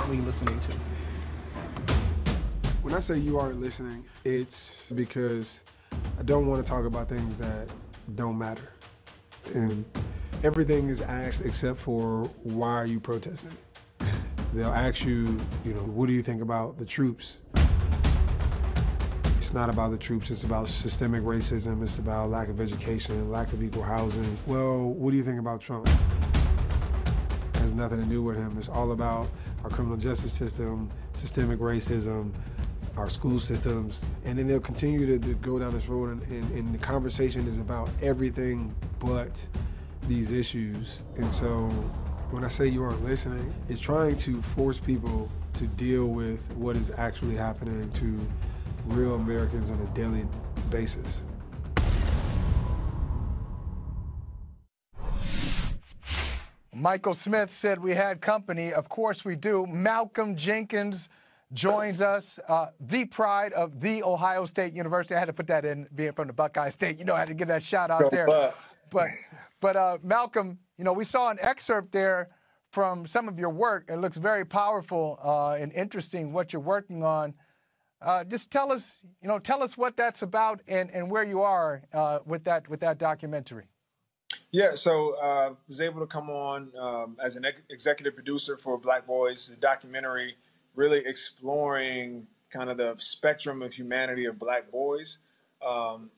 currently listening to? When I say you aren't listening, it's because I don't want to talk about things that don't matter. And everything is asked except for why are you protesting? They'll ask you, what do you think about the troops? It's not about the troops, it's about systemic racism, it's about lack of education, lack of equal housing. Well, what do you think about Trump? It has nothing to do with him. It's all about our criminal justice system, systemic racism, our school systems, and then they'll continue to go down this road, and the conversation is about everything but these issues. And so when I say you aren't listening, it's trying to force people to deal with what is actually happening to real Americans on a daily basis. Michael Smith said we had company. Of course we do. Malcolm Jenkins joins us, the pride of the Ohio State University. I had to put that in, being from the Buckeye State. I had to get that shout out there. But Malcolm, we saw an excerpt there from some of your work. It looks very powerful and interesting what you're working on. Just tell us what that's about and where you are with that documentary. Yeah, so I was able to come on as an executive producer for Black Boys, the documentary really exploring kind of the spectrum of humanity of Black boys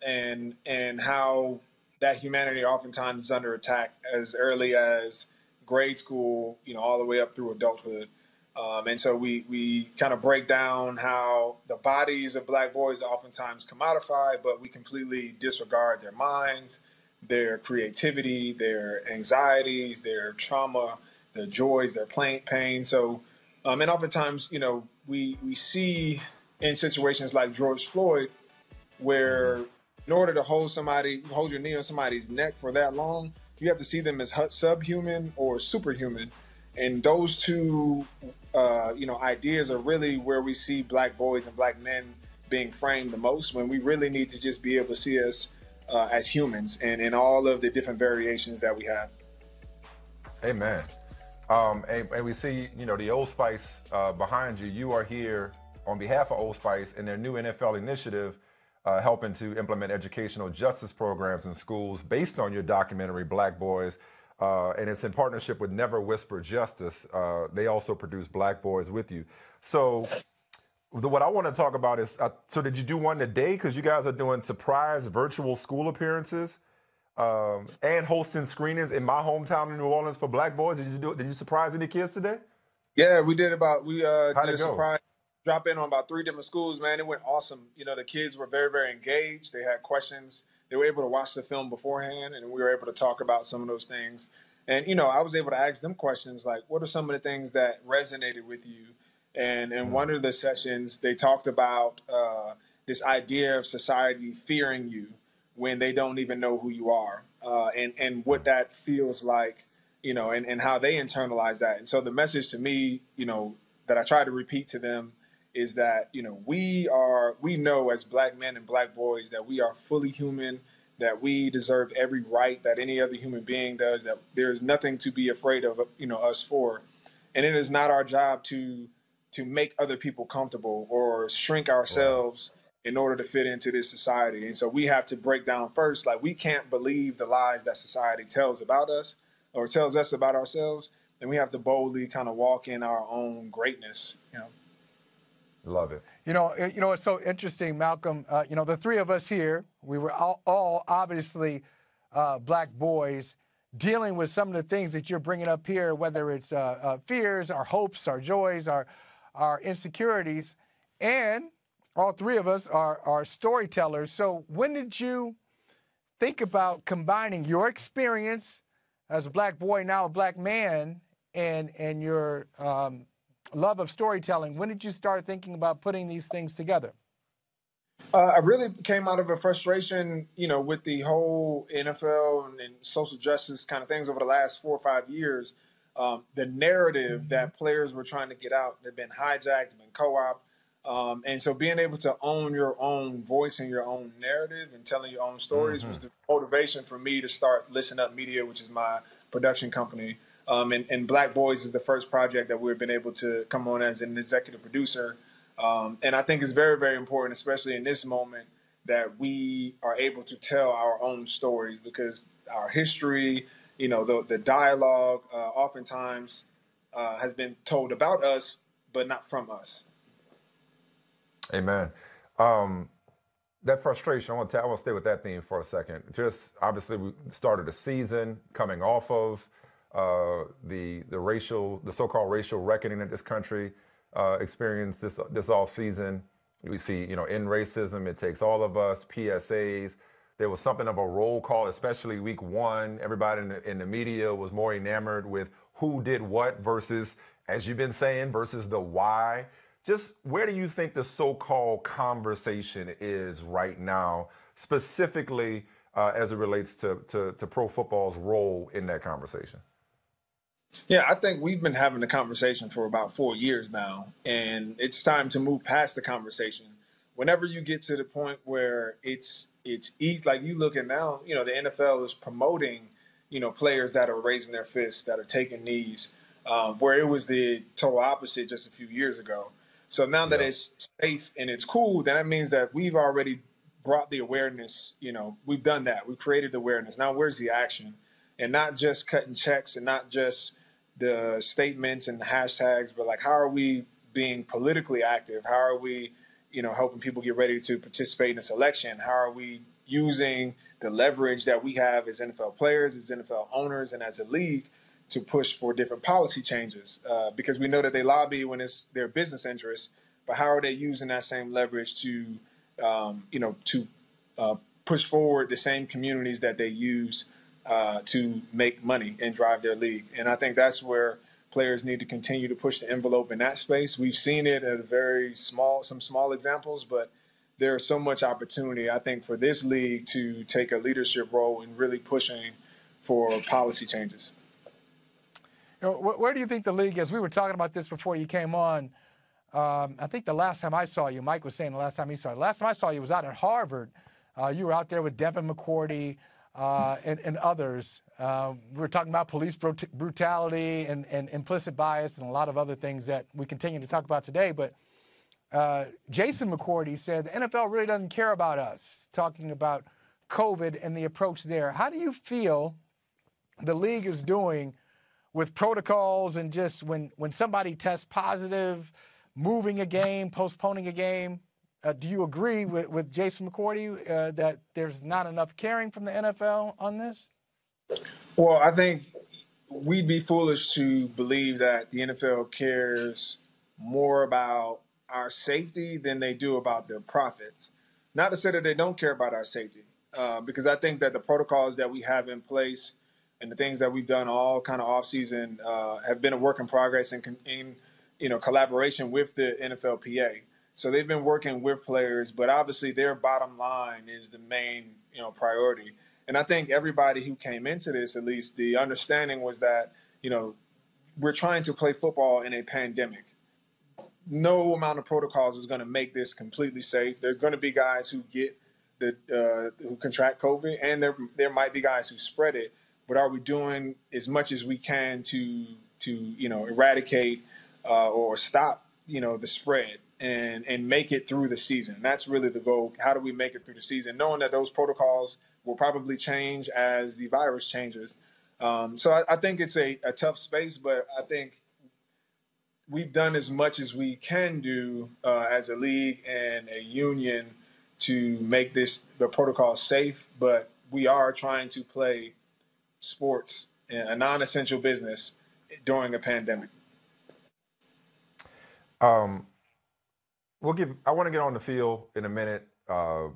and how that humanity oftentimes is under attack as early as grade school, all the way up through adulthood. And so we kind of break down how the bodies of Black boys are oftentimes commodified, but we completely disregard their minds, their creativity, their anxieties, their trauma, their joys, their pain. So, and oftentimes, we see in situations like George Floyd, where in order to hold your knee on somebody's neck for that long, you have to see them as subhuman or superhuman. And those two, ideas are really where we see Black boys and Black men being framed the most, when we really need to just be able to see us as humans and in all of the different variations that we have. Amen. And we see, the Old Spice behind you. You are here on behalf of Old Spice and their new NFL initiative, helping to implement educational justice programs in schools based on your documentary, Black Boys. And it's in partnership with Never Whisper Justice. They also produce Black Boys with you. So what I want to talk about is, so did you do one today? Because you guys are doing surprise virtual school appearances and hosting screenings in my hometown in New Orleans for Black boys. Did you surprise any kids today? Yeah, we did did a surprise drop in on about 3 different schools, man. It went awesome. The kids were very, very engaged. They had questions. They were able to watch the film beforehand, and we were able to talk about some of those things. And, I was able to ask them questions like, what are some of the things that resonated with you? And in one of the sessions, they talked about this idea of society fearing you when they don't even know who you are, and what that feels like, and how they internalize that. And so the message to me, that I try to repeat to them is that, we know as Black men and Black boys that we are fully human, that we deserve every right that any other human being does, that there's nothing to be afraid of, us for. And it is not our job to make other people comfortable or shrink ourselves in order to fit into this society. And so we have to break down first, like, we can't believe the lies that society tells about us or tells us about ourselves. And we have to boldly kind of walk in our own greatness, Love it. It's so interesting, Malcolm. The 3 of us here, we were all obviously Black boys dealing with some of the things that you're bringing up here, whether it's fears, our hopes, our joys, our insecurities, and all 3 of us are storytellers. So when did you think about combining your experience as a Black boy, now a Black man, and your love of storytelling? When did you start thinking about putting these things together? I really came out of a frustration, with the whole NFL and social justice kind of things over the last 4 or 5 years. The narrative that players were trying to get out had been hijacked, been co-opted. And so being able to own your own voice and your own narrative and telling your own stories was the motivation for me to start Listen Up Media, which is my production company. And Black Boys is the first project that we've been able to come on as an executive producer. And I think it's very, very important, especially in this moment, that we are able to tell our own stories, because our history, the dialogue oftentimes has been told about us, but not from us. Amen. That frustration, I want to stay with that theme for a second. Just obviously we started a season coming off of the so-called racial reckoning that this country experienced this off season. We see, in racism, it takes all of us, PSAs. There was something of a roll call, especially week one. Everybody in the media was more enamored with who did what versus, as you've been saying, versus the why. Just where do you think the so-called conversation is right now, specifically as it relates to pro football's role in that conversation? Yeah, I think we've been having the conversation for about 4 years now, and it's time to move past the conversation. Whenever you get to the point where it's easy, like you look at now, the NFL is promoting, players that are raising their fists, that are taking knees, where it was the total opposite just a few years ago. So now that it's safe and it's cool, then that means that we've already brought the awareness. We've done that. We've created the awareness. Now where's the action? And not just cutting checks and not just the statements and the hashtags, but like, how are we being politically active? How are we, helping people get ready to participate in this election? How are we using the leverage that we have as NFL players, as NFL owners, and as a league to push for different policy changes? Because we know that they lobby when it's their business interests, but how are they using that same leverage to, push forward the same communities that they use to make money and drive their league? And I think that's where players need to continue to push the envelope in that space. We've seen it at some small examples, but there's so much opportunity, I think, for this league to take a leadership role in really pushing for policy changes. Where do you think the league is? We were talking about this before you came on. I think the last time I saw you, Mike was saying the last time I saw you was out at Harvard. You were out there with Devin McCourty and others. We were talking about police brutality and implicit bias and a lot of other things that we continue to talk about today. But Jason McCourty said the NFL really doesn't care about us, talking about COVID and the approach there. How do you feel the league is doing with protocols and just when somebody tests positive, moving a game, postponing a game? Do you agree with Jason McCourty that there's not enough caring from the NFL on this? Well, I think we'd be foolish to believe that the NFL cares more about our safety than they do about their profits. Not to say that they don't care about our safety, because I think that the protocols that we have in place and the things that we've done all kind of off-season have been a work in progress in collaboration with the NFLPA. So they've been working with players, but obviously their bottom line is the main, priority. And I think everybody who came into this, at least the understanding was that, we're trying to play football in a pandemic. No amount of protocols is going to make this completely safe. There's going to be guys who get who contract COVID, and there might be guys who spread it. But are we doing as much as we can to eradicate or stop, the spread and make it through the season? That's really the goal. How do we make it through the season, knowing that those protocols will probably change as the virus changes? So I think it's a tough space, but I think we've done as much as we can do as a league and a union to make the protocol safe. But we are trying to play sports, a non-essential business, during a pandemic. I want to get on the field in a minute. The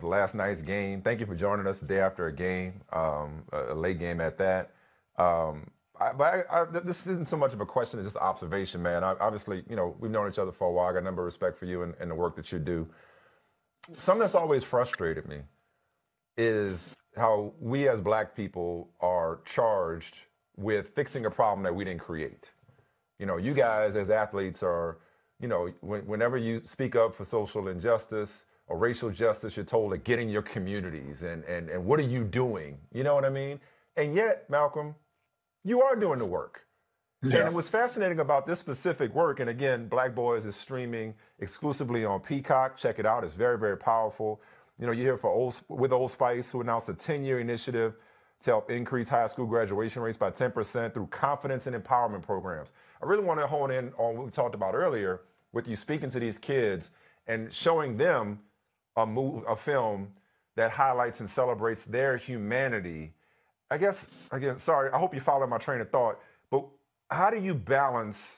last night's game. Thank you for joining us the day after a game, a late game at that. This isn't so much of a question; it's just observation, man. Obviously, we've known each other for a while. I got a number of respect for you and the work that you do. Something that's always frustrated me is how we as Black people are charged with fixing a problem that we didn't create. You guys as athletes are, whenever you speak up for social injustice or racial justice, you're told to get in your communities and what are you doing? You know what I mean? And yet, Malcolm, you are doing the work. Yeah. And what's fascinating about this specific work, and again, Black Boys is streaming exclusively on Peacock. Check it out. It's very, very powerful. You know, you're here with Old Spice, who announced a 10-year initiative to help increase high school graduation rates by 10% through confidence and empowerment programs. I really want to hone in on what we talked about earlier with you speaking to these kids and showing them a film that highlights and celebrates their humanity. I guess, again, sorry, I hope you follow my train of thought, but how do you balance,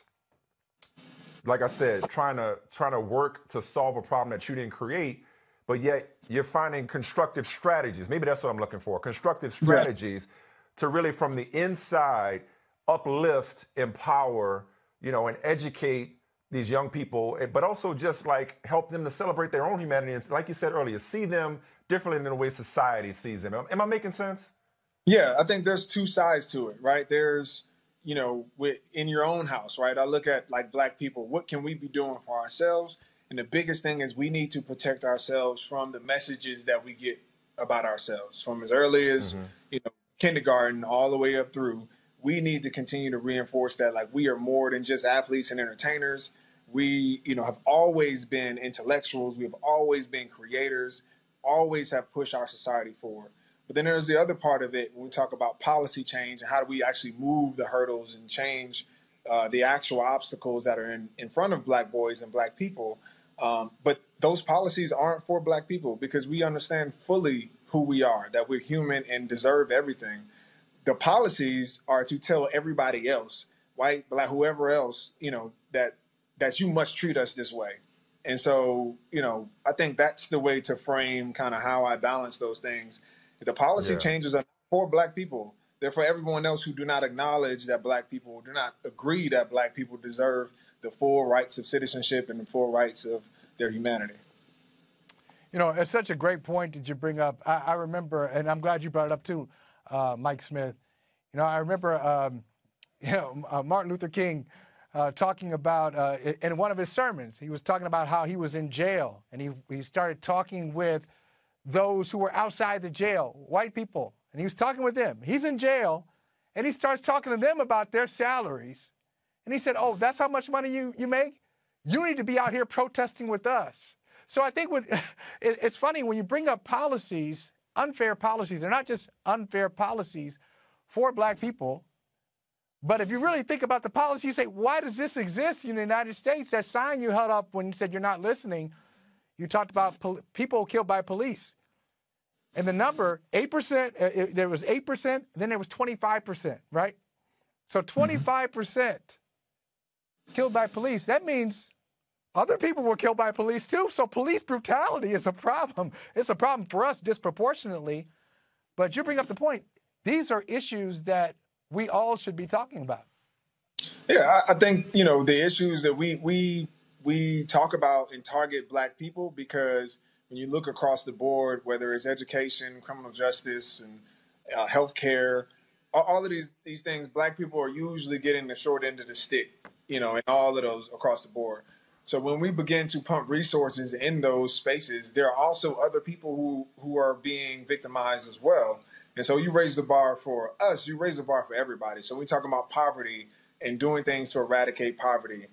like I said, trying to work to solve a problem that you didn't create, but yet you're finding constructive strategies? Maybe that's what I'm looking for, constructive strategies to really from the inside uplift, empower, you know, and educate these young people, but also just like help them to celebrate their own humanity. And like you said earlier, see them differently than the way society sees them. Am I making sense? Yeah, I think there's two sides to it, right? There's, you know, in your own house, right? I look at like Black people, what can we be doing for ourselves? And the biggest thing is we need to protect ourselves from the messages that we get about ourselves from as early as, you know, kindergarten all the way up through. We need to continue to reinforce that, like, we are more than just athletes and entertainers. We, you know, have always been intellectuals. We have always been creators, always have pushed our society forward. But then there's the other part of it when we talk about policy change and how do we actually move the hurdles and change the actual obstacles that are in front of Black boys and Black people. But those policies aren't for Black people because we understand fully who we are, that we're human and deserve everything. The policies are to tell everybody else, white, Black, whoever else, you know, that you must treat us this way. And so, you know, I think that's the way to frame kind of how I balance those things. The policy changes are for Black people. They're for everyone else who do not acknowledge that Black people, do not agree that Black people deserve the full rights of citizenship and the full rights of their humanity. You know, it's such a great point that you bring up. I remember, and I'm glad you brought it up too, Mike Smith. You know, I remember, Martin Luther King talking about, in one of his sermons, he was talking about how he was in jail, and he started talking with those who were outside the jail, white people, and he was talking with them. He's in jail, and he starts talking to them about their salaries. And he said, oh, that's how much money you make? You need to be out here protesting with us. So I think it's funny when you bring up policies, unfair policies. They're not just unfair policies for Black people. But if you really think about the policy, you say, why does this exist in the United States? That sign you held up when you said you're not listening, you talked about people killed by police. And the number, 8%, there was 8%, then there was 25%, right? So 25% killed by police. That means other people were killed by police too. So police brutality is a problem. It's a problem for us disproportionately. But you bring up the point. These are issues that we all should be talking about. Yeah, I think, you know, the issues that we talk about and target Black people because when you look across the board, whether it's education, criminal justice, and healthcare, all of these things, Black people are usually getting the short end of the stick, you know, in all of those across the board. So when we begin to pump resources in those spaces, there are also other people who are being victimized as well. And so you raise the bar for us, you raise the bar for everybody. So we talk about poverty and doing things to eradicate poverty.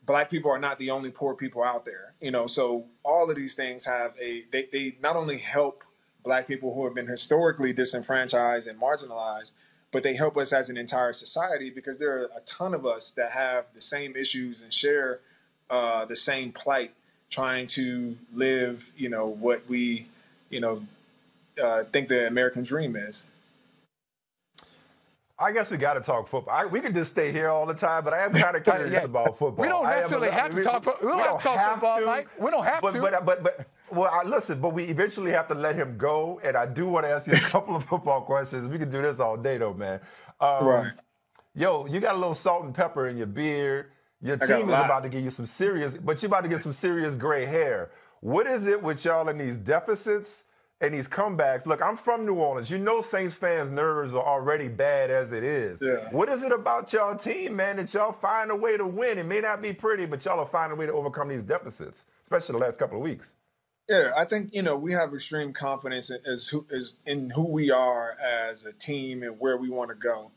Black people are not the only poor people out there, you know, so all of these things have they not only help Black people who have been historically disenfranchised and marginalized, but they help us as an entire society because there are a ton of us that have the same issues and share the same plight, trying to live, you know, what we, you know, think the American dream is. I guess we got to talk football. We could just stay here all the time, but I am kind of curious about football. We don't necessarily have to talk football. We don't have to talk football, Mike. We don't have to. Well, listen, but we eventually have to let him go, and I do want to ask you a couple of football questions. We can do this all day, though, man. Right. Yo, you got a little salt and pepper in your beard. Your team is about to give you some serious, but you're about to get some serious gray hair. What is it with y'all in these deficits and these comebacks? Look, I'm from New Orleans. You know Saints fans' nerves are already bad as it is. Yeah. What is it about y'all team, man, that y'all find a way to win? It may not be pretty, but y'all are finding a way to overcome these deficits, especially the last couple of weeks. Yeah, I think, you know, we have extreme confidence in who we are as a team and where we want to go.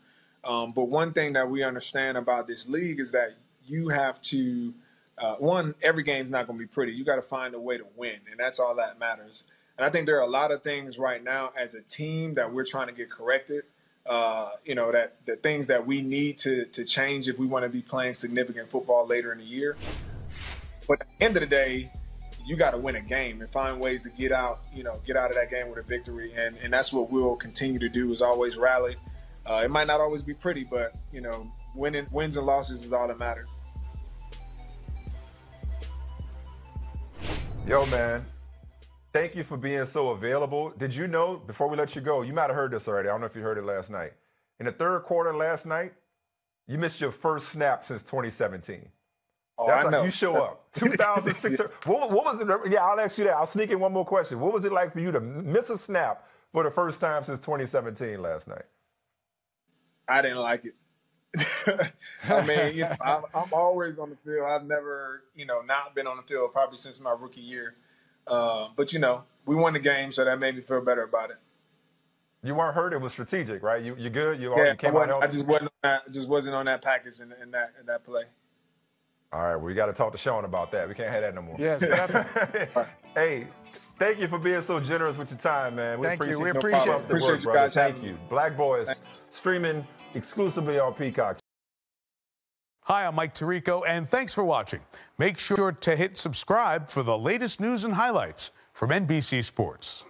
But one thing that we understand about this league is that you have to, every game's not going to be pretty. You got to find a way to win, and that's all that matters. And I think there are a lot of things right now as a team that we're trying to get corrected. That the things that we need to change if we want to be playing significant football later in the year. But at the end of the day, you got to win a game and find ways to get out of that game with a victory. And that's what we'll continue to do, is always rally. It might not always be pretty, but, wins and losses is all that matters. Yo, man. Thank you for being so available. Did you know, before we let you go, you might have heard this already. I don't know if you heard it last night. In the third quarter last night, you missed your first snap since 2017. Oh, That's I know. Like you show up. 2006. What was it? Yeah, I'll ask you that. I'll sneak in one more question. What was it like for you to miss a snap for the first time since 2017 last night? I didn't like it. I mean, I'm always on the field. I've never, not been on the field probably since my rookie year. But we won the game, so that made me feel better about it. You weren't hurt. It was strategic, right? You good? You came out I just wasn't on that. Just wasn't on that package in that play. All right, well, we got to talk to Sean about that. We can't have that no more. Yes, definitely. Hey, thank you for being so generous with your time, man. Thank you. We appreciate it. Appreciate you guys. Thank you. Black Boys streaming exclusively on Peacock. Hi, I'm Mike Tirico, and thanks for watching. Make sure to hit subscribe for the latest news and highlights from NBC Sports.